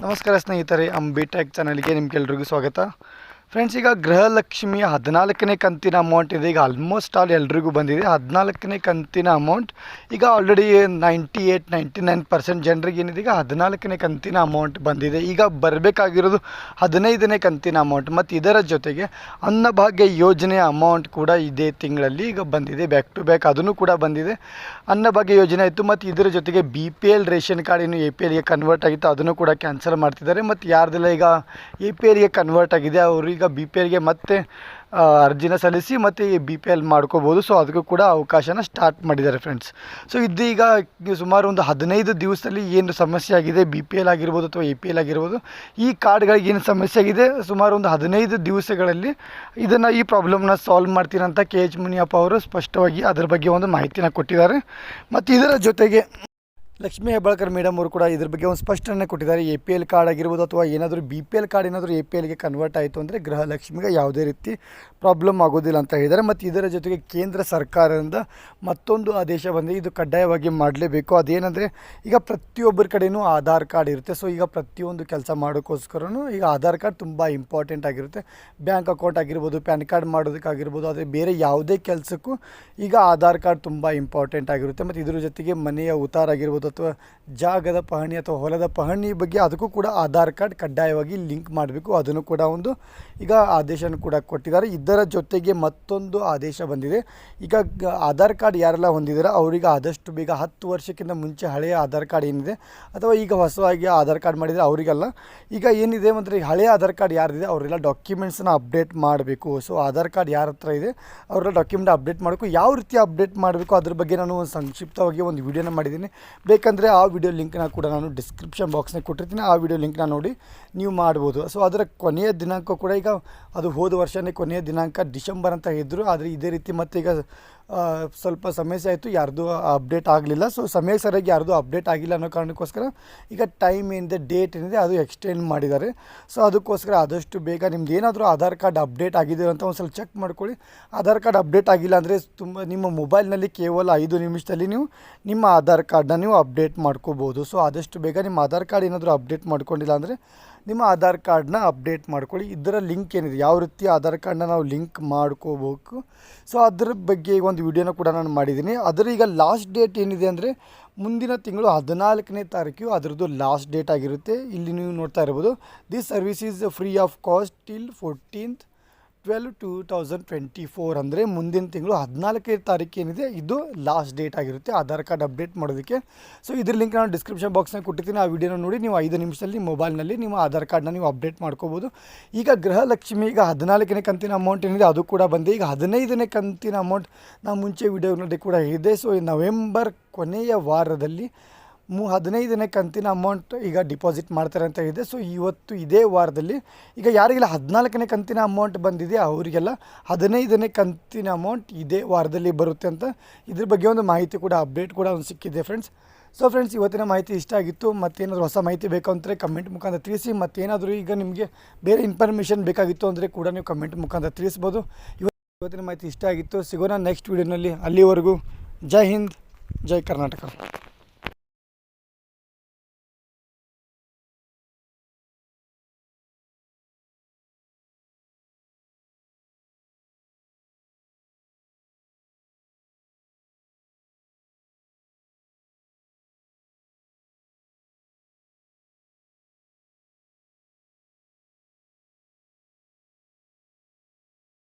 ನಮಸ್ಕಾರ ಸ್ನೇಹಿತರೆ, ಬಿ.ಟೆಕ್ ಚಾನಲ್ಗೆ ನಿಮ್ಗೆಲ್ರಿಗೂ ಸ್ವಾಗತ. ಫ್ರೆಂಡ್ಸ್, ಈಗ ಗೃಹಲಕ್ಷ್ಮಿಯ 14ನೇ ಕಂತಿನ ಅಮೌಂಟ್ ಇದೆ. ಈಗ ಆಲ್ಮೋಸ್ಟ್ ಆಲ್ ಎಲ್ರಿಗೂ ಬಂದಿದೆ 14ನೇ ಕಂತಿನ ಅಮೌಂಟ್. ಈಗ ಆಲ್ರೆಡಿ 98-99% ಜನರಿಗೆ ಏನಿದೆ, ಈಗ 14ನೇ ಕಂತಿನ ಅಮೌಂಟ್ ಬಂದಿದೆ. ಈಗ ಬರಬೇಕಾಗಿರೋದು 15ನೇ ಕಂತಿನ ಅಮೌಂಟ್. ಮತ್ತು ಇದರ ಜೊತೆಗೆ ಅನ್ನಭಾಗ್ಯ ಯೋಜನೆಯ ಅಮೌಂಟ್ ಕೂಡ ಇದೇ ತಿಂಗಳಲ್ಲಿ ಈಗ ಬಂದಿದೆ. ಬ್ಯಾಕ್ ಟು ಬ್ಯಾಕ್ ಅದನ್ನು ಕೂಡ ಬಂದಿದೆ. ಅನ್ನಭಾಗ್ಯ ಯೋಜನೆ ಆಯಿತು, ಮತ್ತು ಇದರ ಜೊತೆಗೆ BPL ರೇಷನ್ ಕಾರ್ಡ್ ಏನು APLಗೆ ಕನ್ವರ್ಟ್ ಆಗಿತ್ತು ಅದನ್ನು ಕೂಡ ಕ್ಯಾನ್ಸಲ್ ಮಾಡ್ತಿದ್ದಾರೆ. ಮತ್ತು ಯಾರ್ದೆಲ್ಲ ಈಗ APLಗೆ ಕನ್ವರ್ಟ್ ಆಗಿದೆ ಅವರು ಈಗ BPLಗೆ ಮತ್ತೆ ಅರ್ಜಿನ ಸಲ್ಲಿಸಿ ಮತ್ತು BPL ಮಾಡ್ಕೋಬೋದು. ಸೊ ಅದಕ್ಕೂ ಕೂಡ ಅವಕಾಶನ ಸ್ಟಾರ್ಟ್ ಮಾಡಿದ್ದಾರೆ ಫ್ರೆಂಡ್ಸ್. ಸೊ ಇದೀಗ ಸುಮಾರು ಒಂದು 15 ದಿವಸದಲ್ಲಿ ಏನು ಸಮಸ್ಯೆ ಆಗಿದೆ, BPL ಆಗಿರ್ಬೋದು ಅಥವಾ APL ಆಗಿರ್ಬೋದು, ಈ ಕಾರ್ಡ್ಗಳಿಗೆ ಏನು ಸಮಸ್ಯೆ ಆಗಿದೆ, ಸುಮಾರು ಒಂದು 15 ದಿವಸಗಳಲ್ಲಿ ಈ ಪ್ರಾಬ್ಲಮ್ನ ಸಾಲ್ವ್ ಮಾಡ್ತೀನಿ ಅಂತ KH ಮುನಿಯಪ್ಪ ಅವರು ಸ್ಪಷ್ಟವಾಗಿ ಅದರ ಬಗ್ಗೆ ಒಂದು ಮಾಹಿತಿನ ಕೊಟ್ಟಿದ್ದಾರೆ. ಮತ್ತು ಇದರ ಜೊತೆಗೆ ಲಕ್ಷ್ಮೀ ಹೆಬ್ಬಾಳ್ಕರ್ ಮೇಡಮ್ ಅವರು ಕೂಡ ಇದ್ರ ಬಗ್ಗೆ ಒಂದು ಸ್ಪಷ್ಟನೆ ಕೊಟ್ಟಿದ್ದಾರೆ. APL ಕಾರ್ಡ್ ಆಗಿರ್ಬೋದು ಅಥವಾ ಏನಾದರೂ BPL ಕಾರ್ಡ್ ಏನಾದರೂ APLಗೆ ಕನ್ವರ್ಟ್ ಆಯಿತು ಅಂದರೆ ಗೃಹಲಕ್ಷ್ಮಿಗೆ ಯಾವುದೇ ರೀತಿ ಪ್ರಾಬ್ಲಮ್ ಆಗೋದಿಲ್ಲ ಅಂತ ಹೇಳಿದ್ದಾರೆ. ಮತ್ತು ಇದರ ಜೊತೆಗೆ ಕೇಂದ್ರ ಸರ್ಕಾರದಿಂದ ಮತ್ತೊಂದು ಆದೇಶ ಬಂದಿದೆ, ಇದು ಕಡ್ಡಾಯವಾಗಿ ಮಾಡಲೇಬೇಕು. ಅದೇನೆಂದರೆ, ಈಗ ಪ್ರತಿಯೊಬ್ಬರ ಕಡೆಯೂ ಆಧಾರ್ ಕಾರ್ಡ್ ಇರುತ್ತೆ. ಸೊ ಈಗ ಪ್ರತಿಯೊಂದು ಕೆಲಸ ಮಾಡೋಕ್ಕೋಸ್ಕರನೂ ಈಗ ಆಧಾರ್ ಕಾರ್ಡ್ ತುಂಬ ಇಂಪಾರ್ಟೆಂಟ್ ಆಗಿರುತ್ತೆ. ಬ್ಯಾಂಕ್ ಅಕೌಂಟ್ ಆಗಿರ್ಬೋದು, ಪ್ಯಾನ್ ಕಾರ್ಡ್ ಮಾಡೋದಕ್ಕಾಗಿರ್ಬೋದು, ಆದರೆ ಬೇರೆ ಯಾವುದೇ ಕೆಲಸಕ್ಕೂ ಈಗ ಆಧಾರ್ ಕಾರ್ಡ್ ತುಂಬ ಇಂಪಾರ್ಟೆಂಟ್ ಆಗಿರುತ್ತೆ. ಮತ್ತು ಇದ್ರ ಜೊತೆಗೆ ಮನೆಯ ಉತ್ತಾರ ಆಗಿರ್ಬೋದು ಅಥವಾ ಜಾಗದ ಪಹಣಿ ಅಥವಾ ಹೊಲದ ಪಹಣಿ ಬಗ್ಗೆ ಅದಕ್ಕೂ ಕೂಡ ಆಧಾರ್ ಕಾರ್ಡ್ ಕಡ್ಡಾಯವಾಗಿ ಲಿಂಕ್ ಮಾಡಬೇಕು. ಅದನ್ನು ಕೂಡ ಒಂದು ಈಗ ಆದೇಶನ ಕೂಡ ಕೊಟ್ಟಿದ್ದಾರೆ. ಇದರ ಜೊತೆಗೆ ಮತ್ತೊಂದು ಆದೇಶ ಬಂದಿದೆ. ಈಗ ಆಧಾರ್ ಕಾರ್ಡ್ ಯಾರೆಲ್ಲ ಹೊಂದಿದ್ದಾರೆ ಅವರಿಗೆ ಆದಷ್ಟು ಬೇಗ 10 ವರ್ಷಕ್ಕಿಂತ ಮುಂಚೆ ಹಳೆಯ ಆಧಾರ್ ಕಾರ್ಡ್ ಏನಿದೆ ಅಥವಾ ಈಗ ಹೊಸದಾಗಿ ಆಧಾರ್ ಕಾರ್ಡ್ ಮಾಡಿದರೆ ಅವರಿಗೆಲ್ಲ ಈಗ ಏನಿದೆ ಅಂದರೆ ಹಳೆಯ ಆಧಾರ್ ಕಾರ್ಡ್ ಯಾರಿದೆ ಅವರೆಲ್ಲ ಡಾಕ್ಯುಮೆಂಟ್ಸನ್ನ ಅಪ್ಡೇಟ್ ಮಾಡಬೇಕು. ಸೊ ಆಧಾರ್ ಕಾರ್ಡ್ ಯಾರ ಹತ್ರ ಇದೆ ಅವರೆಲ್ಲ ಡಾಕ್ಯುಮೆಂಟ್ ಅಪ್ಡೇಟ್ ಮಾಡಬೇಕು. ಯಾವ ರೀತಿ ಅಪ್ಡೇಟ್ ಮಾಡಬೇಕು ಅದ್ರ ಬಗ್ಗೆ ನಾನು ಸಂಕ್ಷಿಪ್ತವಾಗಿ ಒಂದು ವಿಡಿಯೋನ ಮಾಡಿದ್ದೀನಿ. ಬೇಕಂದರೆ ಆ ವಿಡಿಯೋ ಲಿಂಕ್ನ ಕೂಡ ನಾನು ಡಿಸ್ಕ್ರಿಪ್ಷನ್ ಬಾಕ್ಸ್ನಾಗ ಕೊಟ್ಟಿರ್ತೀನಿ. ಆ ವಿಡಿಯೋ ಲಿಂಕ್ನ ನೋಡಿ ನೀವು ಮಾಡ್ಬೋದು. ಸೊ ಅದರ ಕೊನೆಯ ದಿನಾಂಕ ಕೂಡ ಈಗ ಅದು ಹೋದ ವರ್ಷನೇ ಕೊನೆಯ ದಿನಾಂಕ ಡಿಸೆಂಬರ್ ಅಂತ ಇದ್ದರು. ಆದರೆ ಇದೇ ರೀತಿ ಮತ್ತು ಈಗ ಸ್ವಲ್ಪ ಸಮಸ್ಯೆ ಆಯಿತು, ಯಾರ್ದು ಅಪ್ಡೇಟ್ ಆಗಲಿಲ್ಲ. ಸೊ ಸಮಯ ಸರಿಯಾಗಿ ಯಾರ್ದು ಅಪ್ಡೇಟ್ ಆಗಿಲ್ಲ ಅನ್ನೋ ಕಾರಣಕ್ಕೋಸ್ಕರ ಈಗ ಟೈಮ್ ಏನಿದೆ, ಡೇಟ್ ಏನಿದೆ ಅದು ಎಕ್ಸ್ಟೆಂಡ್ ಮಾಡಿದ್ದಾರೆ. ಸೊ ಅದಕ್ಕೋಸ್ಕರ ಆದಷ್ಟು ಬೇಗ ನಿಮ್ದು ಏನಾದರೂ ಆಧಾರ್ ಕಾರ್ಡ್ ಅಪ್ಡೇಟ್ ಆಗಿದೆ ಅಂತ ಒಂದು ಸ್ವಲ್ಪ ಚೆಕ್ ಮಾಡ್ಕೊಳ್ಳಿ. ಆಧಾರ್ ಕಾರ್ಡ್ ಅಪ್ಡೇಟ್ ಆಗಿಲ್ಲ ಅಂದರೆ ನಿಮ್ಮ ಮೊಬೈಲ್ನಲ್ಲಿ ಕೇವಲ 5 ನಿಮಿಷದಲ್ಲಿ ನೀವು ನಿಮ್ಮ ಆಧಾರ್ ಕಾರ್ಡನ್ನ ನೀವು ಅಪ್ಡೇಟ್ ಮಾಡ್ಕೋಬೋದು. ಸೊ ಆದಷ್ಟು ಬೇಗ ನಿಮ್ಮ ಆಧಾರ್ ಕಾರ್ಡ್ ಏನಾದರೂ ಅಪ್ಡೇಟ್ ಮಾಡ್ಕೊಂಡಿಲ್ಲ ಅಂದರೆ ನಿಮ್ಮ ಆಧಾರ್ ಕಾರ್ಡನ್ನ ಅಪ್ಡೇಟ್ ಮಾಡ್ಕೊಳ್ಳಿ. ಇದರ ಲಿಂಕ್ ಏನಿದೆ, ಯಾವ ರೀತಿ ಆಧಾರ್ ಕಾರ್ಡನ್ನ ನಾವು ಲಿಂಕ್ ಮಾಡ್ಕೋಬೇಕು, ಸೊ ಅದ್ರ ಬಗ್ಗೆ ಒಂದು ವಿಡಿಯೋನ ಕೂಡ ನಾನು ಮಾಡಿದ್ದೀನಿ. ಅದರ ಈಗ ಲಾಸ್ಟ್ ಡೇಟ್ ಏನಿದೆ ಅಂದರೆ ಮುಂದಿನ ತಿಂಗಳು 14ನೇ ತಾರೀಕು ಅದರದ್ದು ಲಾಸ್ಟ್ ಡೇಟ್ ಆಗಿರುತ್ತೆ. ಇಲ್ಲಿ ನೀವು ನೋಡ್ತಾ ಇರ್ಬೋದು, this service is free of cost till 14/12/2024 ಅಂದರೆ ಮುಂದಿನ ತಿಂಗಳು 14ನೇ ತಾರೀಕು ಏನಿದೆ ಇದು ಲಾಸ್ಟ್ ಡೇಟ್ ಆಗಿರುತ್ತೆ ಆಧಾರ್ ಕಾರ್ಡ್ ಅಪ್ಡೇಟ್ ಮಾಡೋದಕ್ಕೆ. ಸೊ ಇದ್ರ ಲಿಂಕ್ ನಾನು ಡಿಸ್ಕ್ರಿಪ್ಷನ್ ಬಾಕ್ಸ್ನಾಗ ಕೊಟ್ಟಿರ್ತೀನಿ. ಆ ವಿಡಿಯೋನ ನೋಡಿ ನೀವು 5 ನಿಮಿಷದಲ್ಲಿ ಮೊಬೈಲ್ನಲ್ಲಿ ನಿಮ್ಮ ಆಧಾರ್ ಕಾರ್ಡ್ನ ನೀವು ಅಪ್ಡೇಟ್ ಮಾಡ್ಕೋಬೋದು. ಈಗ ಗೃಹಲಕ್ಷ್ಮಿ ಈಗ 14ನೇ ಕಂತಿನ ಅಮೌಂಟ್ ಏನಿದೆ ಅದು ಕೂಡ ಬಂದೆ. ಈಗ 15ನೇ ಕಂತಿನ ಅಮೌಂಟ್ ನಾವು ಮುಂಚೆ ವಿಡಿಯೋನಲ್ಲಿ ಕೂಡ ಇದೆ. ಸೊ ನವೆಂಬರ್ ಕೊನೆಯ ವಾರದಲ್ಲಿ 15ನೇ ಕಂತಿನ ಅಮೌಂಟ್ ಈಗ ಡಿಪಾಸಿಟ್ ಮಾಡ್ತಾರೆ ಅಂತ ಇದೆ. ಸೊ ಇವತ್ತು ಇದೇ ವಾರದಲ್ಲಿ ಈಗ ಯಾರಿಗೆಲ್ಲ 14ನೇ ಕಂತಿನ ಅಮೌಂಟ್ ಬಂದಿದೆ ಅವರಿಗೆಲ್ಲ 15ನೇ ಕಂತಿನ ಅಮೌಂಟ್ ಇದೇ ವಾರದಲ್ಲಿ ಬರುತ್ತೆ ಅಂತ ಇದ್ರ ಬಗ್ಗೆ ಒಂದು ಮಾಹಿತಿ ಕೂಡ ಅಪ್ಡೇಟ್ ಕೂಡ ಒಂದು ಸಿಕ್ಕಿದೆ ಫ್ರೆಂಡ್ಸ್. ಸೊ ಫ್ರೆಂಡ್ಸ್, ಇವತ್ತಿನ ಮಾಹಿತಿ ಇಷ್ಟ ಆಗಿತ್ತು. ಮತ್ತೇನಾದರೂ ಹೊಸ ಮಾಹಿತಿ ಬೇಕು ಅಂದರೆ ಕಮೆಂಟ್ ಮುಖಾಂತರ ತಿಳಿಸಿ. ಮತ್ತೇನಾದರೂ ಈಗ ನಿಮಗೆ ಬೇರೆ ಇನ್ಫಾರ್ಮೇಷನ್ ಬೇಕಾಗಿತ್ತು ಅಂದರೆ ಕೂಡ ನೀವು ಕಮೆಂಟ್ ಮುಖಾಂತರ ತಿಳಿಸ್ಬೋದು. ಇವತ್ತಿನ ಮಾಹಿತಿ ಇಷ್ಟ ಆಗಿತ್ತು. ಸಿಗೋಣ ನೆಕ್ಸ್ಟ್ ವೀಡಿಯೋನಲ್ಲಿ. ಅಲ್ಲಿವರೆಗೂ ಜೈ ಹಿಂದ್, ಜೈ ಕರ್ನಾಟಕ.